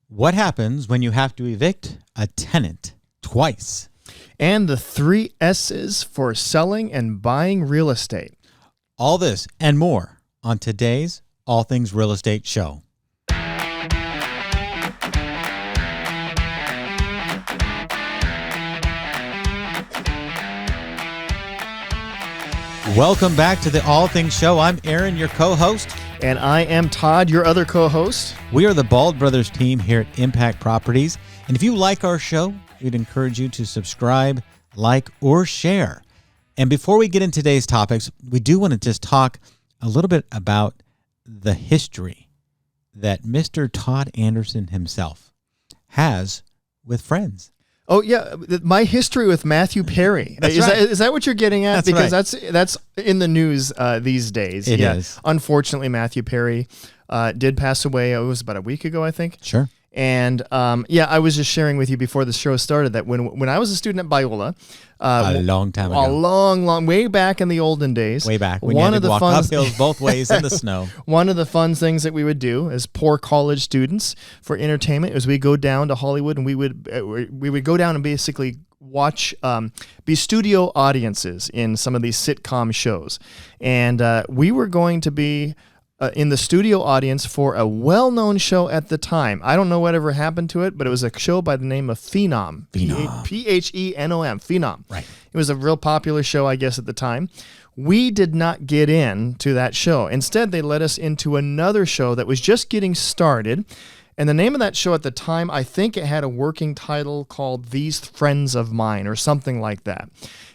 What happens when you have to evict a tenant twice? And the 3 S's for selling and buying real estate. All this and more on today's All Things Real Estate show. Welcome back to the All Things Show. I'm Aaron, your co-host. And I am Todd, your other co-host. We are the Bald Brothers team here at Impact Properties. And if you like our show, we'd encourage you to subscribe, like, or share. And before we get into today's topics, we do want to just talk a little bit about the history that Mr. Todd Anderson himself has with friends. Oh, yeah. My history with Matthew Perry. Is that what you're getting at? That's because right. that's in the news these days. It is. Unfortunately, Matthew Perry did pass away. It was about a week ago, I think. Sure. And I was just sharing with you before the show started that when I was a student at Biola, a long time ago. A long, way back in the olden days. Way back. When you had to walk up hills both ways in the snow. One of the fun things that we would do as poor college students for entertainment is we go down to Hollywood and we would go down and basically watch, be studio audiences in some of these sitcom shows. And we were going to be in the studio audience for a well-known show at the time. I don't know whatever happened to it, but it was a show by the name of Phenom. P-H-E-N-O-M, Phenom. Right. It was a real popular show, I guess, at the time. We did not get into that show. Instead, they let us into another show that was just getting started. And the name of that show at the time, I think it had a working title called These Friends of Mine or something like that.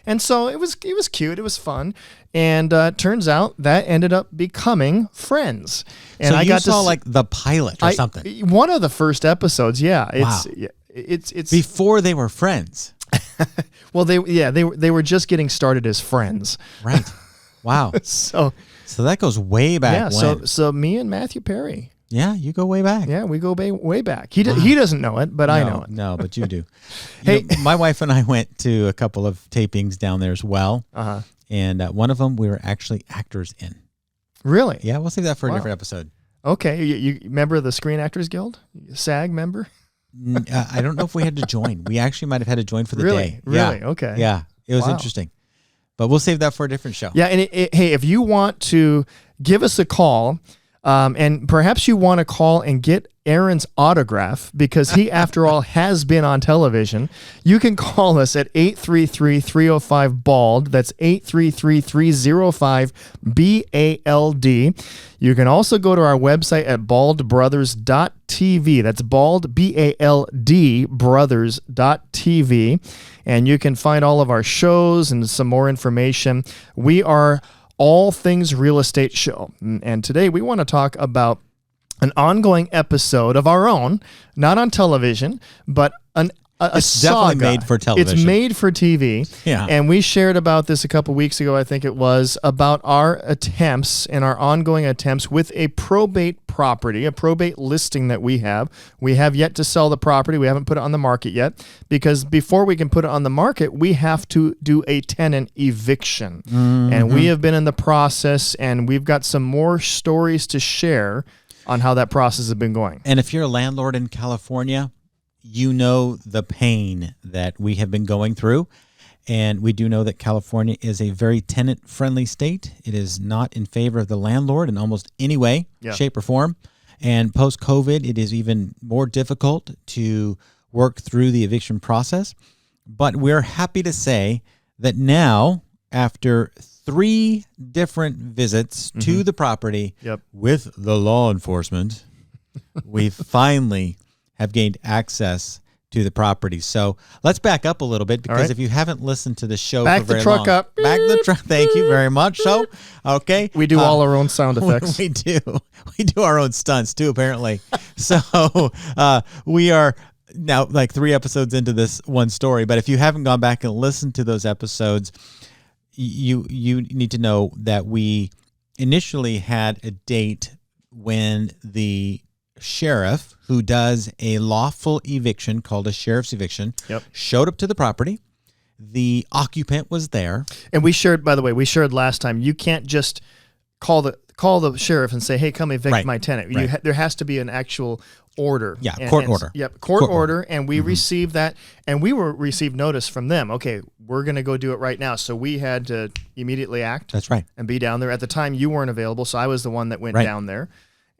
And so it was cute. It was fun. And turns out that ended up becoming Friends. And so I got saw to like the pilot or something. One of the first episodes, yeah. It's before they were friends. Well, they were just getting started as friends. Right. Wow. So that goes way back. Yeah. When? So me and Matthew Perry. Yeah, you go way back. Yeah, we go way back. He doesn't know it, but I know it. No, but you do. Hey, my wife and I went to a couple of tapings down there as well. Uh-huh. And one of them we were actually actors in. Really? Yeah, we'll save that for a different episode. Okay. You member of the Screen Actors Guild? SAG member? I don't know if we had to join. We actually might have had to join for the day. Really? Yeah. Okay. Yeah, it was interesting. But we'll save that for a different show. Yeah, and hey, if you want to give us a call, and perhaps you want to call and get Aaron's autograph because he, after all, has been on television, you can call us at 833-305-BALD. That's 833-305-BALD. You can also go to our website at baldbrothers.tv. That's bald, B-A-L-D, brothers.tv. And you can find all of our shows and some more information. We are All Things Real Estate Show. And today we want to talk about an ongoing episode of our own, not on television, but a saga. Definitely made for television. It's made for TV. Yeah. And we shared about this a couple weeks ago, I think it was, about our attempts and our ongoing attempts with a probate property, a probate listing that we have. We have yet to sell the property. We haven't put it on the market yet because before we can put it on the market, we have to do a tenant eviction. Mm-hmm. And we have been in the process, and we've got some more stories to share on how that process has been going. And if you're a landlord in California, you know the pain that we have been going through. And we do know that California is a very tenant-friendly state. It is not in favor of the landlord in almost any way, shape, or form. And post-COVID, it is even more difficult to work through the eviction process. But we're happy to say that now, after 3 different visits to the property with the law enforcement, we finally have gained access to the property. So let's back up a little bit because if you haven't listened to the show back for very the truck long, up. Back the truck. Thank you very much. So, okay. We do all our own sound effects. We do. We do our own stunts too, apparently. So we are now like 3 episodes into this one story. But if you haven't gone back and listened to those episodes, you need to know that we initially had a date when the sheriff, who does a lawful eviction called a sheriff's eviction, showed up to the property. The occupant was there. And we shared, by the way, last time, you can't just call call the sheriff and say, hey, come evict Right. my tenant. Right. There has to be an actual order. Yeah, court order. Yep, court order. And we received that, and we received notice from them. Okay, we're going to go do it right now. So we had to immediately act. That's right. And be down there. At the time, you weren't available, so I was the one that went Right. down there.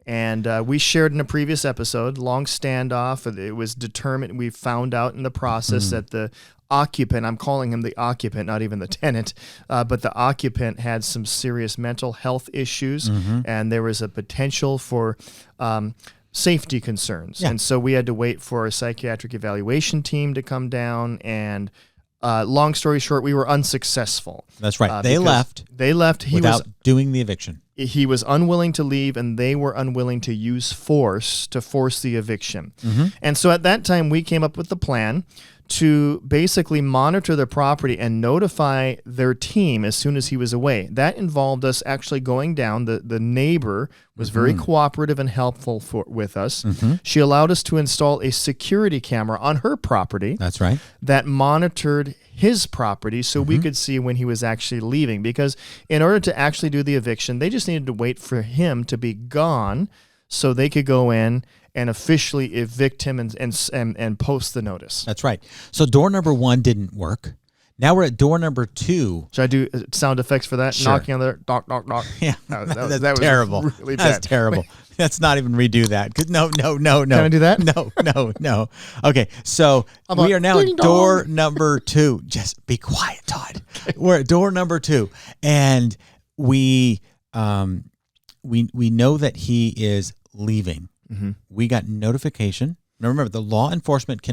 And we shared in a previous episode, long standoff. It was determined. We found out in the process that the occupant, I'm calling him the occupant, not even the tenant, but the occupant had some serious mental health issues, and there was a potential for safety concerns. Yeah. And so we had to wait for a psychiatric evaluation team to come down. And long story short, we were unsuccessful. That's right. They left. They left. Without doing the eviction. He was unwilling to leave, and they were unwilling to use force to force the eviction. And so at that time, we came up with the plan to basically monitor the property and notify their team as soon as he was away. That involved us actually going down. The neighbor was very cooperative and helpful with us. She allowed us to install a security camera on her property. That's right. That monitored his property so we could see when he was actually leaving. Because in order to actually do the eviction, they just needed to wait for him to be gone so they could go in and officially evict him and post the notice. That's right. So door number 1 didn't work. Now we're at door number 2. Should I do sound effects for that? Sure. Knocking on the knock, knock, knock. Yeah, that that's terrible. Was really That's bad. terrible. Let's not even redo that. No. Can I do that? No. Okay, so we are now at ding door dong. number 2. Just be quiet, Todd. We're at door number 2, and we know that he is leaving. We got notification. Now remember, the law enforcement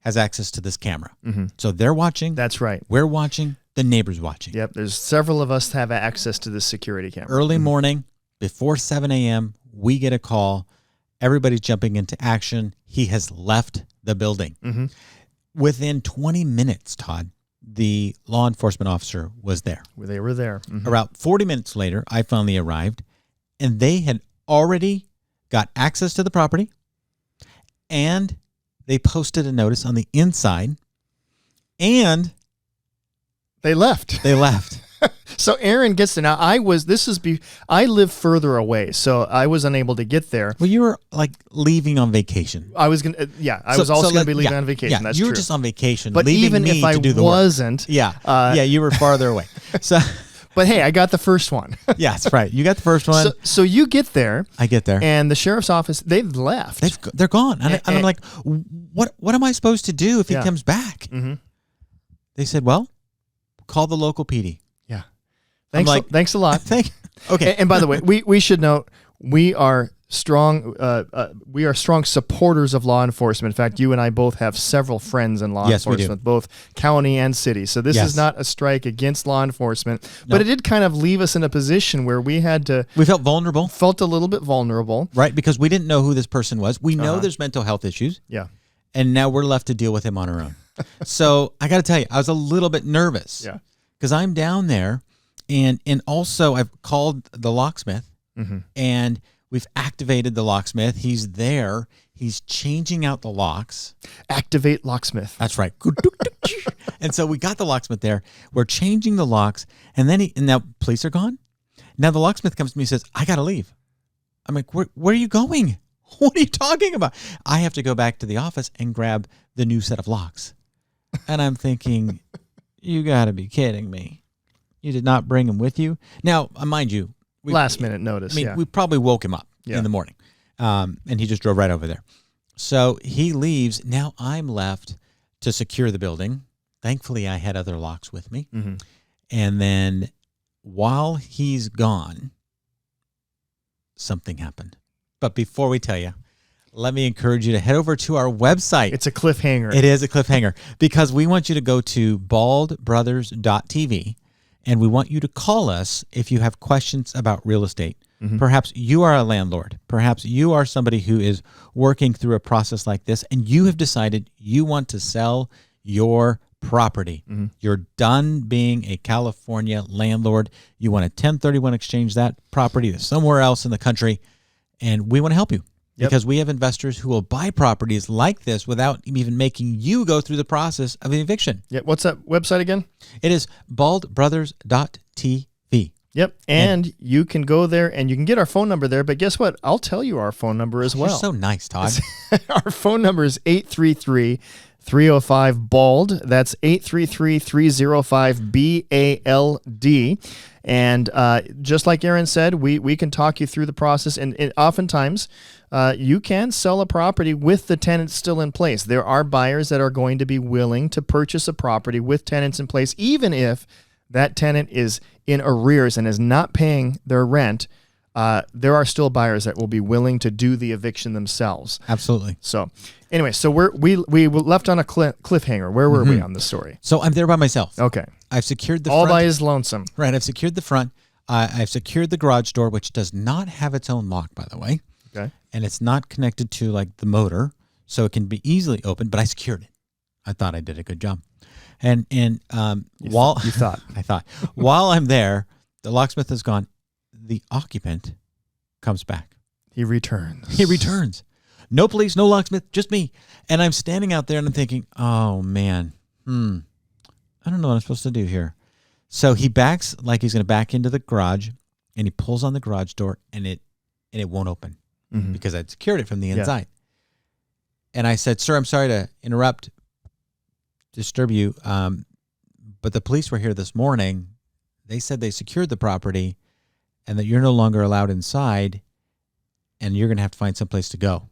has access to this camera. So they're watching. That's right. We're watching. The neighbor's watching. Yep. There's several of us have access to this security camera. Early morning, before 7 a.m., we get a call. Everybody's jumping into action. He has left the building. Within 20 minutes, Todd, the law enforcement officer was there. They were there. About 40 minutes later, I finally arrived, and they had already got access to the property, and they posted a notice on the inside, and They left. they left. So Aaron gets there. Now I live further away, so I was unable to get there. Well, you were like leaving on vacation. I was gonna, I was also going to be leaving on vacation. Yeah, That's you were true. just on vacation, But leaving even me if I to do the work. wasn't, Yeah, you were farther away. So, but hey, I got the first one. yeah, that's right. You got the first one. So you get there, I get there. and the sheriff's office, they've left. They're gone. And I'm like, what am I supposed to do if he Yeah. comes back? They said, well, call the local PD. Yeah. Thanks a lot. Okay. And by the way, we should note we are strong supporters of law enforcement. In fact, you and I both have several friends in law Yes, we do. enforcement, both county and city. So this Yes. is not a strike against law enforcement, but it did kind of leave us in a position where we We felt vulnerable, felt a little bit vulnerable. right? Because we didn't know who this person was. We know there's mental health issues, Yeah. and now we're left to deal with him on our own. So I got to tell you, I was a little bit nervous. Yeah. Because I'm down there, and also I've called the locksmith, and we've activated the locksmith. He's there. He's changing out the locks. Activate locksmith. That's right. And so we got the locksmith there. We're changing the locks, and now police are gone. Now the locksmith comes to me and says, I got to leave. I'm like, where are you going? What are you talking about? I have to go back to the office and grab the new set of locks. And I'm thinking, you got to be kidding me. You did not bring him with you? Now, mind you. Last minute notice. We probably woke him up Yeah. in the morning, and he just drove right over there. So he leaves. Now I'm left to secure the building. Thankfully, I had other locks with me. And then while he's gone, something happened. But before we tell you, let me encourage you to head over to our website. It's a cliffhanger. It is a cliffhanger because we want you to go to baldbrothers.tv, and we want you to call us if you have questions about real estate. Perhaps you are a landlord. Perhaps you are somebody who is working through a process like this, and you have decided you want to sell your property. You're done being a California landlord. You want to 1031 exchange that property to somewhere else in the country, and we want to help you. Because we have investors who will buy properties like this without even making you go through the process of an eviction. Yeah. What's that website again? It is baldbrothers.tv. Yep. And you can go there and you can get our phone number there. But guess what? I'll tell you our phone number as well. You're so nice, Todd. Our phone number is 833-305-BALD. That's 833-305-BALD. And just like Aaron said, we can talk you through the process. And oftentimes, you can sell a property with the tenants still in place. There are buyers that are going to be willing to purchase a property with tenants in place, even if that tenant is in arrears and is not paying their rent. There are still buyers that will be willing to do the eviction themselves. Absolutely. So anyway, so we left on a cliffhanger. Where were we on the story? So I'm there by myself. Okay. I've secured the all front. by his lonesome. Right. I've secured the front. I've secured the garage door, which does not have its own lock, by the way. Okay. And it's not connected to like the motor, so it can be easily opened, but I secured it. I thought I did a good job. And while you thought I thought while I'm there, the locksmith is gone. The occupant comes back. He returns. He returns. No police, no locksmith, just me. And I'm standing out there and I'm thinking, oh man, I don't know what I'm supposed to do here. So he backs like he's going to back into the garage, and he pulls on the garage door, and it won't open because I'd secured it from the inside. And I said, sir, I'm sorry to disturb you, but the police were here this morning. They said they secured the property and that you're no longer allowed inside, and you're going to have to find someplace to go.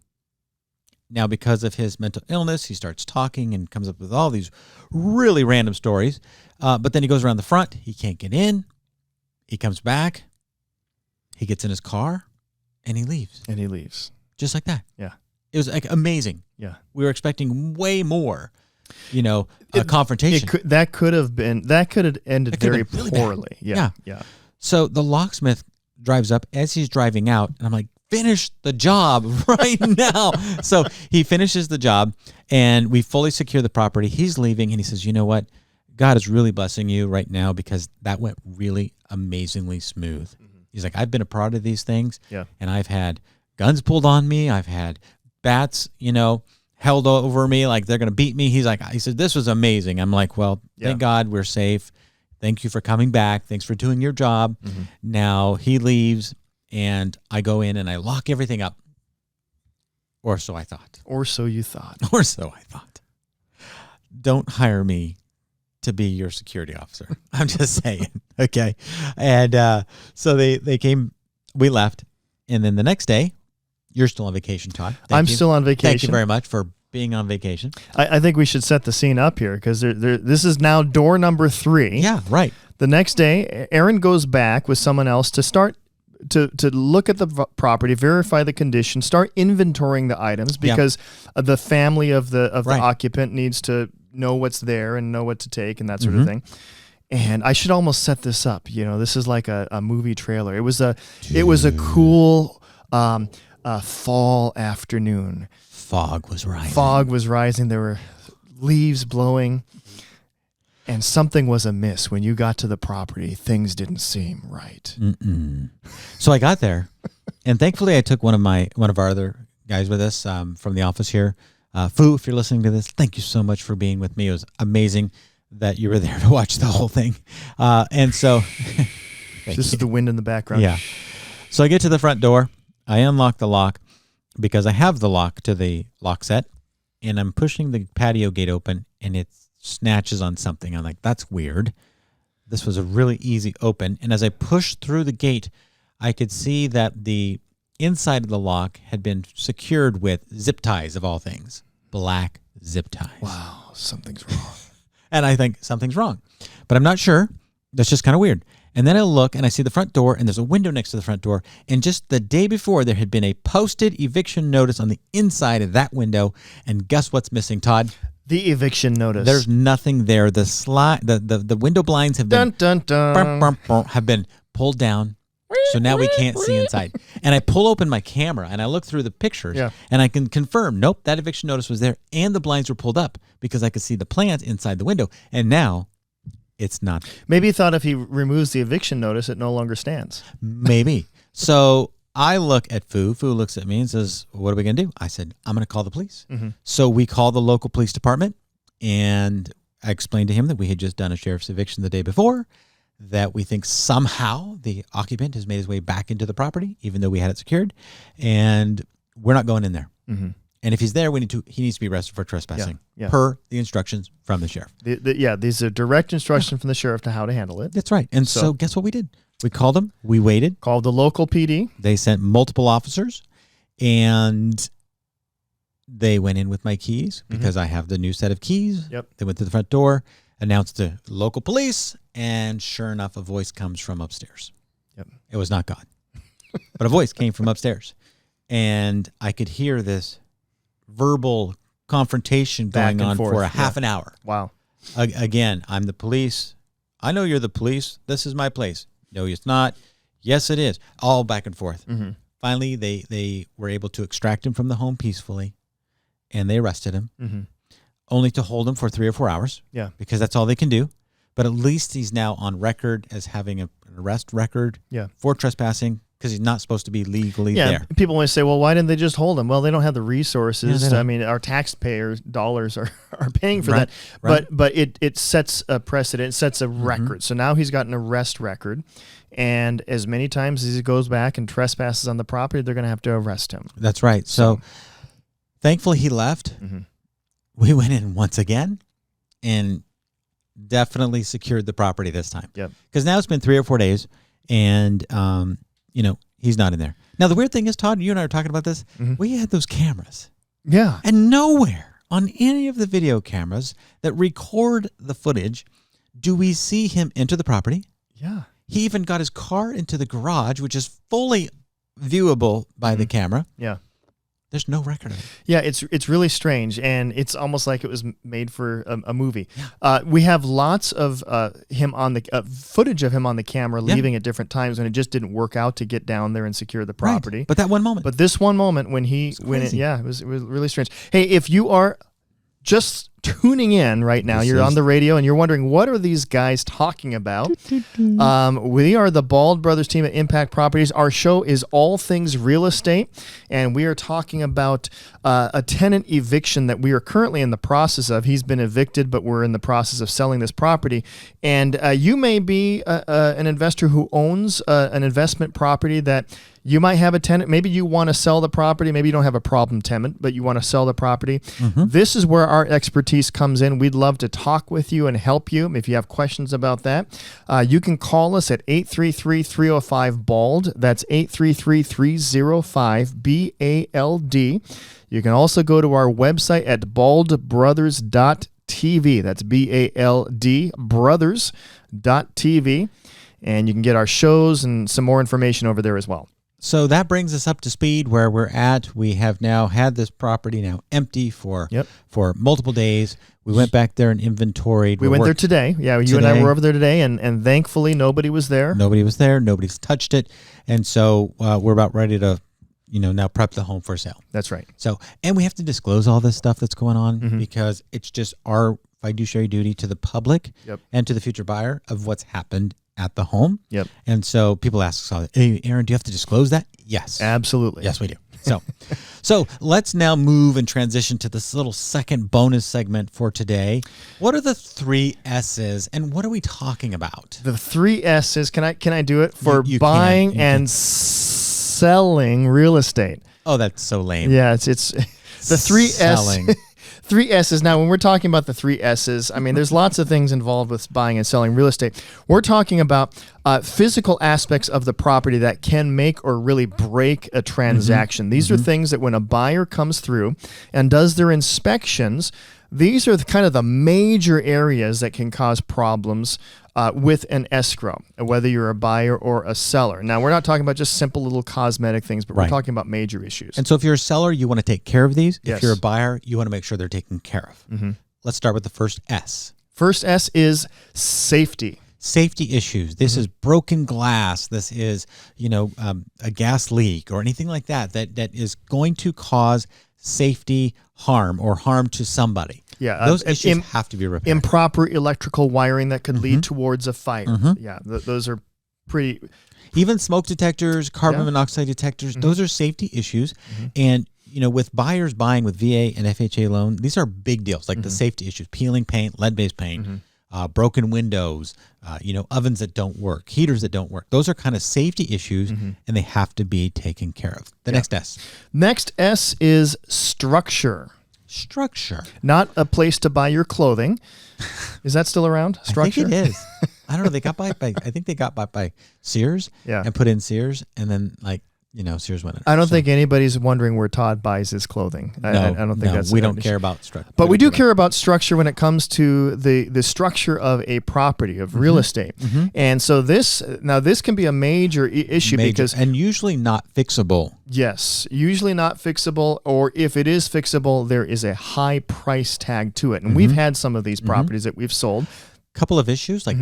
Now, because of his mental illness, he starts talking and comes up with all these really random stories. But then he goes around the front. He can't get in. He comes back. He gets in his car, and he leaves. Just like that. Yeah. It was like amazing. Yeah. We were expecting way more, a confrontation. That could have ended very really poorly. Yeah. Yeah. So the locksmith drives up as he's driving out, and I'm like, finish the job right now. So he finishes the job, and we fully secure the property. He's leaving, and he says, you know what? God is really blessing you right now because that went really amazingly smooth. He's like, I've been a part of these things, and I've had guns pulled on me. I've had bats, held over me like they're going to beat me. He said, this was amazing. I'm like, well, thank God we're safe. Thank you for coming back. Thanks for doing your job. Now he leaves, and I go in and I lock everything up. Or so I thought. Or so you thought. Or so I thought. Don't hire me to be your security officer. I'm just saying. Okay. And so they came, we left. And then the next day, you're still on vacation, Todd. I'm still on vacation. Thank you very much for being on vacation. I think we should set the scene up here because this is now door number 3. Yeah, right. The next day, Aaron goes back with someone else to start to look at the property, verify the condition, start inventorying the items because the family of the occupant needs to know what's there and know what to take and that sort of thing. And I should almost set this up. This is like a movie trailer. It was a cool fall afternoon. Fog was rising. There were leaves blowing. And something was amiss when you got to the property. Things didn't seem right. So I got there, and thankfully I took one of our other guys with us from the office here. Fu, if you're listening to this, thank you so much for being with me. It was amazing that you were there to watch the whole thing. And so, this is the wind in the background. Yeah. So I get to the front door. I unlock the lock because I have the lock to the lock set, and I'm pushing the patio gate open, and it snatches on something. I'm like, that's weird. This was a really easy open. And as I pushed through the gate, I could see that the inside of the lock had been secured with zip ties, of all things. Black zip ties. Wow, something's wrong. And I think something's wrong. But I'm not sure. That's just kind of weird. And then I look and I see the front door, and there's a window next to the front door. And just the day before, there had been a posted eviction notice on the inside of that window. And guess what's missing, Todd? The eviction notice. There's nothing there. The window blinds have been have been pulled down, so now we can't see inside. And I pull open my camera and I look through the pictures, and I can confirm, nope, that eviction notice was there, and the blinds were pulled up because I could see the plants inside the window. And now it's not. Maybe he thought if he removes the eviction notice, it no longer stands. Maybe. So I look at Fu. Fu looks at me and says, what are we going to do? I said, I'm going to call the police. So we call the local police department, and I explained to him that we had just done a sheriff's eviction the day before, that we think somehow the occupant has made his way back into the property, even though we had it secured, and we're not going in there. Mm-hmm. And if he's there, he needs to be arrested for trespassing per the instructions from the sheriff. These are direct instructions from the sheriff to how to handle it. That's right. And so guess what we did? We called him. We waited. Called the local PD. They sent multiple officers, and they went in with my keys because I have the new set of keys. Yep. They went to the front door, announced the local police, and sure enough, a voice comes from upstairs. Yep. It was not God, but a voice came from upstairs, and I could hear this verbal confrontation going on for a half an hour. Wow. Again, I'm the police. I know you're the police. This is my place. No, it's not. Yes, it is. All back and forth. Mm-hmm. Finally, they were able to extract him from the home peacefully, and they arrested him, only to hold him for 3 or 4 hours. Yeah. Because that's all they can do. But at least he's now on record as having an arrest record for trespassing, because he's not supposed to be legally there. People want to say, well, why didn't they just hold him? Well, they don't have the resources. I mean, our taxpayers' dollars are paying for that. Right. But it sets a precedent, it sets a record. So now he's got an arrest record. And as many times as he goes back and trespasses on the property, they're going to have to arrest him. That's right. So thankfully he left. We went in once again and definitely secured the property this time. Yep. Because now it's been 3 or 4 days, and he's not in there. Now, the weird thing is, Todd, you and I were talking about this. We had those cameras. Yeah. And nowhere on any of the video cameras that record the footage do we see him enter the property. Yeah. He even got his car into the garage, which is fully viewable by the camera. Yeah. There's no record of it. Yeah, it's really strange, and it's almost like it was made for a movie. Yeah. We have lots of him on the footage of him on the camera leaving at different times when it just didn't work out to get down there and secure the property. Right. But that one moment. But this one moment when it was really strange. Hey, if you are just tuning in right now, you're on the radio and you're wondering, what are these guys talking about? We are the Bald Brothers team at Impact Properties. Our show is all things real estate, and we are talking about a tenant eviction that we are currently in the process of. He's been evicted, but we're in the process of selling this property. And you may be an investor who owns an investment property that you might have a tenant. Maybe you want to sell the property. Maybe you don't have a problem tenant, but you want to sell the property. This is where our expertise comes in. We'd love to talk with you and help you if you have questions about that. You can call us at 833-305-BALD. That's 833-305-BALD. You can also go to our website at baldbrothers.tv. That's BALD brothers.tv. And you can get our shows and some more information over there as well. So that brings us up to speed where we're at. We have now had this property now empty for multiple days. We went back there and inventoried. We went there today. Yeah, you and I were over there today, and thankfully nobody was there. Nobody was there. Nobody's touched it. And so we're about ready to, now prep the home for sale. That's right. So, and we have to disclose all this stuff that's going on because it's just our fiduciary duty to the public and to the future buyer of what's happened at the home. Yep. And so people ask us, hey, Aaron, do you have to disclose that? Yes. Absolutely. Yes, we do. So let's now move and transition to this little second bonus segment for today. What are the 3 S's and what are we talking about? The 3 S's, can I do it? For buying and selling real estate. Oh, that's so lame. Yeah, it's the 3 S's. 3 S's. Now, when we're talking about the 3 S's, I mean, there's lots of things involved with buying and selling real estate. We're talking about physical aspects of the property that can make or really break a transaction. These are things that when a buyer comes through and does their inspections, these are kind of the major areas that can cause problems with an escrow, whether you're a buyer or a seller. Now, we're not talking about just simple little cosmetic things, but we're talking about major issues. And so if you're a seller, you want to take care of these. Yes. If you're a buyer, you want to make sure they're taken care of. Let's start with the first S. First S is safety. Safety issues. This is broken glass. This is, a gas leak or anything like that is going to cause safety harm or harm to somebody. Yeah, those issues have to be repaired. Improper electrical wiring that could lead towards a fire. Yeah, those are pretty. Even smoke detectors, carbon monoxide detectors, those are safety issues. And, with buyers buying with VA and FHA loan, these are big deals, like the safety issues, peeling paint, lead-based paint. broken windows, ovens that don't work, heaters that don't work. Those are kind of safety issues, and they have to be taken care of. The next S. Next S is structure. Structure. Not a place to buy your clothing. Is that still around? Structure? I think it is. I don't know. They got bought by, I think they got bought by Sears and put in Sears, and then Sears went in. I don't think anybody's wondering where Todd buys his clothing. I don't think that's. We don't care about structure. But we do care about structure when it comes to the structure of a property, of real estate. And so this can be a major issue because usually not fixable. Yes, usually not fixable, or if it is fixable, there is a high price tag to it. And we've had some of these properties that we've sold. Couple of issues like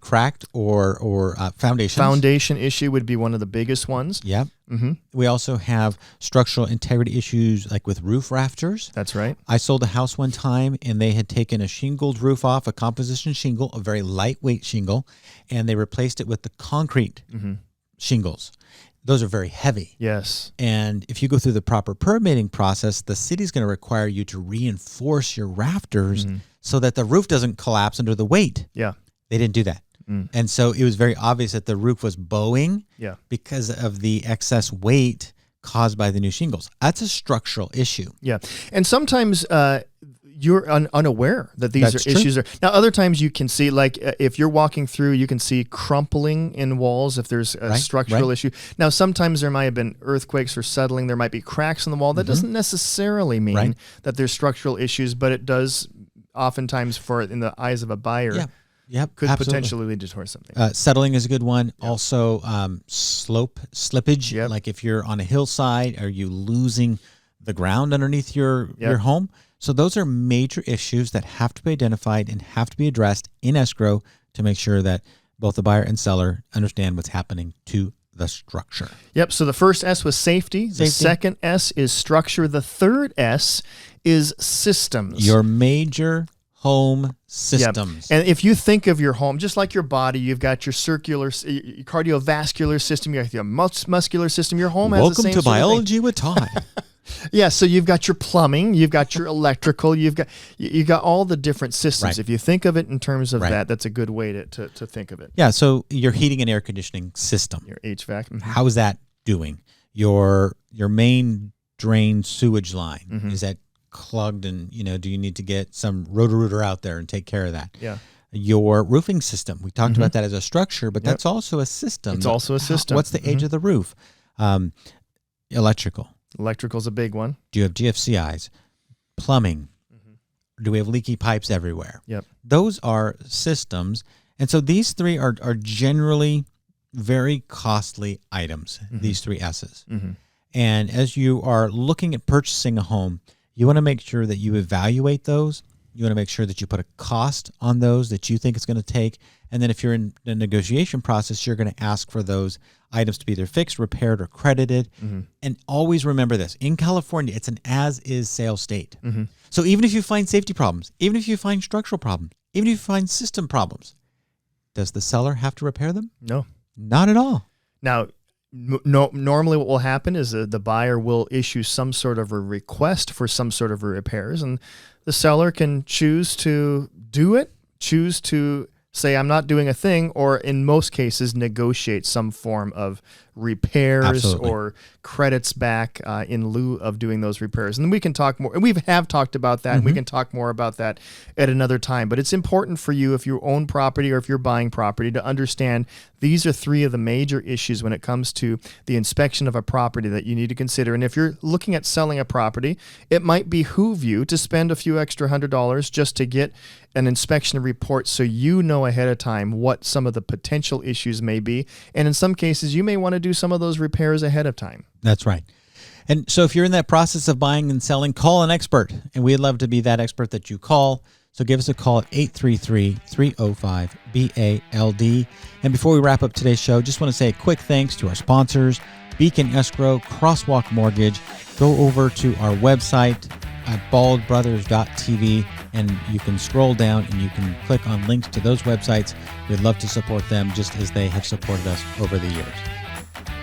cracked or foundations. Foundation issue would be one of the biggest ones. Yeah. We also have structural integrity issues like with roof rafters. That's right. I sold a house one time and they had taken a shingled roof off, a composition shingle, a very lightweight shingle, and they replaced it with the concrete shingles. Those are very heavy. Yes. And if you go through the proper permitting process, the city's going to require you to reinforce your rafters so that the roof doesn't collapse under the weight. Yeah. They didn't do that. And so it was very obvious that the roof was bowing because of the excess weight caused by the new shingles. That's a structural issue. Yeah. And sometimes you're unaware that these issues are. Now, other times you can see, like if you're walking through, you can see crumpling in walls if there's a structural issue. Now, sometimes there might have been earthquakes or settling. There might be cracks in the wall. That doesn't necessarily mean that there's structural issues, but it does oftentimes, in the eyes of a buyer, could potentially lead to towards something. Settling is a good one. Also, slippage. Like if you're on a hillside, are you losing the ground underneath your home? So those are major issues that have to be identified and have to be addressed in escrow to make sure that both the buyer and seller understand what's happening to the structure. Yep. So the first S was safety. The second S is structure. The third S is systems. Your major home systems. And if you think of your home, just like your body, you've got your your cardiovascular system, you have your muscular system. Your home has the same Welcome to Biology with Todd. Yeah, so you've got your plumbing, you've got your electrical, you've got all the different systems. If you think of it in terms of that, that's a good way to think of it. Yeah, so your heating and air conditioning system. Your HVAC. How is that doing? Your main drain sewage line, is that clogged, and do you need to get some Roto-Rooter out there and take care of that? Yeah. Your roofing system. We talked about that as a structure, but that's also a system. It's also a system. What's the age of the roof? Electrical. Electrical's a big one. Do you have GFCIs? Plumbing. Do we have leaky pipes everywhere? Yep. Those are systems. And so these three are generally very costly items, these three S's. And as you are looking at purchasing a home, you want to make sure that you evaluate those. You want to make sure that you put a cost on those that you think it's going to take. And then if you're in the negotiation process, you're going to ask for those items to be either fixed, repaired, or credited. And always remember this. In California, it's an as-is sales state. So even if you find safety problems, even if you find structural problems, even if you find system problems, does the seller have to repair them? No. Not at all. Now, normally what will happen is the buyer will issue some sort of a request for some sort of repairs, and the seller can choose to do it, choose to say, I'm not doing a thing, or in most cases, negotiate some form of repairs or credits back in lieu of doing those repairs. And we can talk more, and we have talked about that, and we can talk more about that at another time. But it's important for you, if you own property or if you're buying property, to understand these are three of the major issues when it comes to the inspection of a property that you need to consider. And if you're looking at selling a property, it might behoove you to spend a few extra $100 just to get an inspection report so you know ahead of time what some of the potential issues may be. And in some cases, you may want to do some of those repairs ahead of time. That's right. And so if you're in that process of buying and selling, call an expert. And we'd love to be that expert that you call. So give us a call at 833-305-BALD. And before we wrap up today's show, just want to say a quick thanks to our sponsors, Beacon Escrow, Crosswalk Mortgage. Go over to our website at baldbrothers.tv, and you can scroll down and you can click on links to those websites. We'd love to support them just as they have supported us over the years.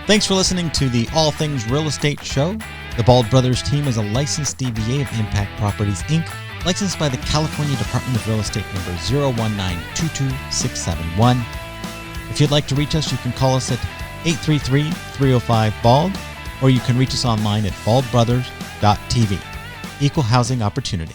Thanks for listening to the All Things Real Estate Show. The Bald Brothers team is a licensed DBA of Impact Properties, Inc., Licensed by the California Department of Real Estate number 019226671. If you'd like to reach us, you can call us at 833-305-BALD, or you can reach us online at baldbrothers.tv. Equal housing opportunity.